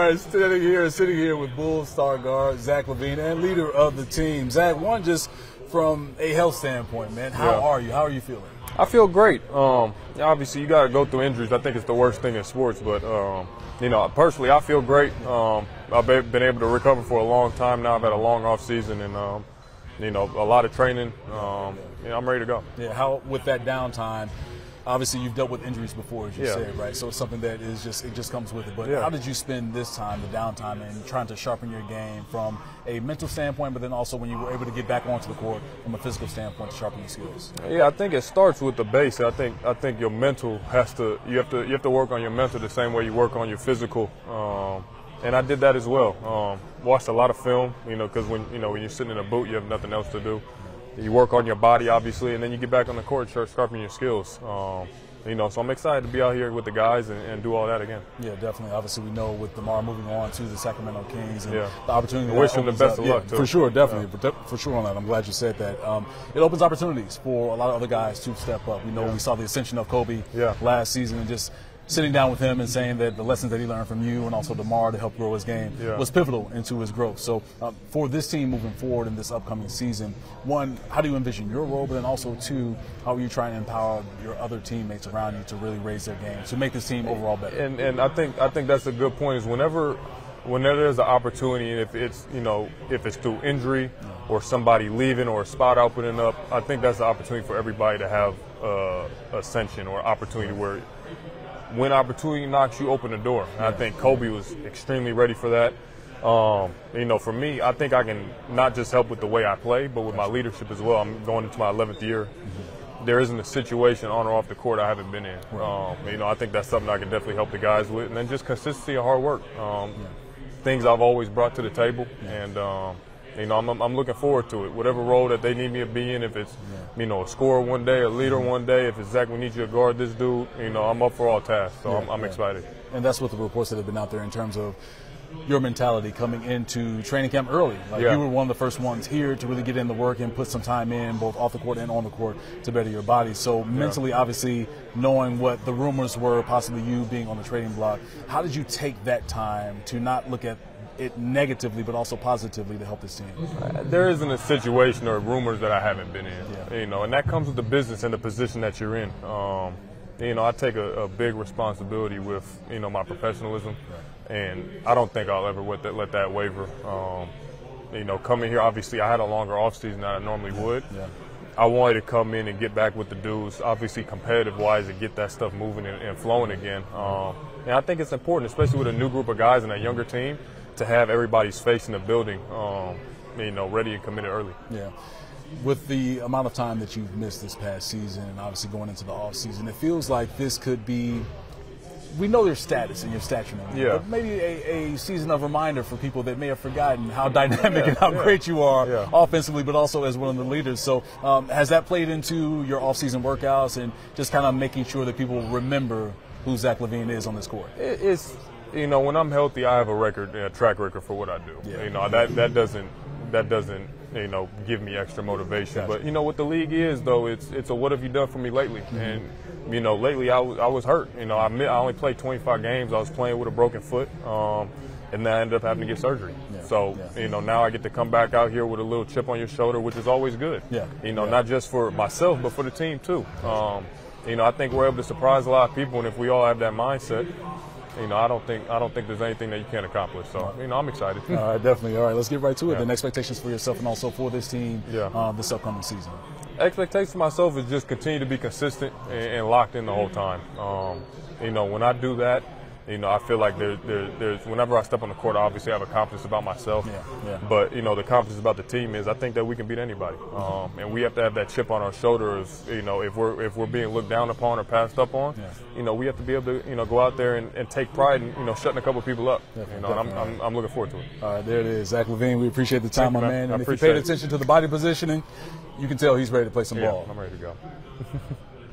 right, sitting here with Bulls star guard Zach LaVine and leader of the team. Zach, one, just from a health standpoint, man, how are you? How are you feeling? I feel great. Obviously, you got to go through injuries. I think it's the worst thing in sports, but you know, personally, I feel great. I've been able to recover for a long time now. I've had a long off season and you know, a lot of training. Yeah, I'm ready to go. Yeah, how with that downtime? Obviously, you've dealt with injuries before, as you said, right? So it's something that is just comes with it. But how did you spend this time, the downtime, and trying to sharpen your game from a mental standpoint, but then also when you were able to get back onto the court from a physical standpoint to sharpen your skills? Yeah, I think it starts with the base. I think your mental has to. You have to work on your mental the same way you work on your physical. And I did that as well. Watched a lot of film, you know, because when you're sitting in a boot, you have nothing else to do. You work on your body, obviously, and then you get back on the court, start sharpening your skills. You know, so I'm excited to be out here with the guys and do all that again. Yeah, definitely. Obviously, we know with DeMar moving on to the Sacramento Kings and the opportunity. I wish him the best of luck, too. For sure, definitely. For sure on that. I'm glad you said that. It opens opportunities for a lot of other guys to step up. We know we saw the ascension of Kobe last season, and just sitting down with him and saying that the lessons that he learned from you and also DeMar to help grow his game was pivotal into his growth. So for this team moving forward in this upcoming season, one, how do you envision your role? But then also, two, how are you trying to empower your other teammates around you to really raise their game, to make this team overall better? And I think that's a good point, is whenever there's an opportunity, and if it's, you know, if it's through injury or somebody leaving or a spot opening up, I think that's the opportunity for everybody to have ascension or opportunity where when opportunity knocks, you open the door. And I think Kobe was extremely ready for that. You know, for me, I think I can not just help with the way I play, but with my leadership as well. I'm going into my 11th year. There isn't a situation on or off the court I haven't been in. You know, I think that's something I can definitely help the guys with. And then just consistency and hard work. Things I've always brought to the table. And, you know, I'm looking forward to it. Whatever role that they need me to be in, if it's, you know, a scorer one day, a leader one day, if it's Zach, we need you to guard this dude, you know, I'm up for all tasks. So I'm excited. And that's what the reports that have been out there in terms of your mentality coming into training camp early. Like you were one of the first ones here to really get in the work and put some time in, both off the court and on the court, to better your body. So mentally, obviously, knowing what the rumors were, possibly you being on the trading block, how did you take that time to not look at it negatively, but also positively to help this team? There isn't a situation or rumors that I haven't been in, you know, and that comes with the business and the position that you're in. You know, I take a big responsibility with, you know, my professionalism, and I don't think I'll ever let that waver. You know, coming here, obviously, I had a longer offseason than I normally would. I wanted to come in and get back with the dudes, obviously competitive-wise, and get that stuff moving and flowing again. And I think it's important, especially with a new group of guys and a younger team, to have everybody's face in the building, you know, ready and committed early. Yeah. With the amount of time that you've missed this past season and obviously going into the off season, it feels like this could be, we know your status and your stature now, but maybe a season of reminder for people that may have forgotten how dynamic and how great you are offensively, but also as one of the leaders. So has that played into your off-season workouts and just kind of making sure that people remember who Zach LaVine is on this court? It's, you know, when I'm healthy, I have a track record for what I do. You know, that doesn't you know, give me extra motivation. But you know what the league is, though, it's a what have you done for me lately? And you know, lately I was hurt. You know, I only played 25 games. I was playing with a broken foot, and then I ended up having to get surgery. So you know, now I get to come back out here with a little chip on your shoulder, which is always good. You know, not just for myself, but for the team too. You know, I think we're able to surprise a lot of people, and if we all have that mindset, you know, I don't think there's anything that you can't accomplish. So, you know, I'm excited. All right, definitely. All right, let's get right to it. Then expectations for yourself and also for this team this upcoming season. Expectations for myself is just continue to be consistent and locked in the whole time. You know, when I do that, you know, I feel like there's whenever I step on the court, I obviously have a confidence about myself. But, you know, the confidence about the team is I think that we can beat anybody. And we have to have that chip on our shoulders. You know, if we're being looked down upon or passed up on, you know, we have to be able to, you know, go out there and take pride in, you know, shutting a couple people up. You know, and I'm looking forward to it. All right, there it is. Zach LaVine, we appreciate the time, my man. And if you paid attention to the body positioning, you can tell he's ready to play some ball. I'm ready to go.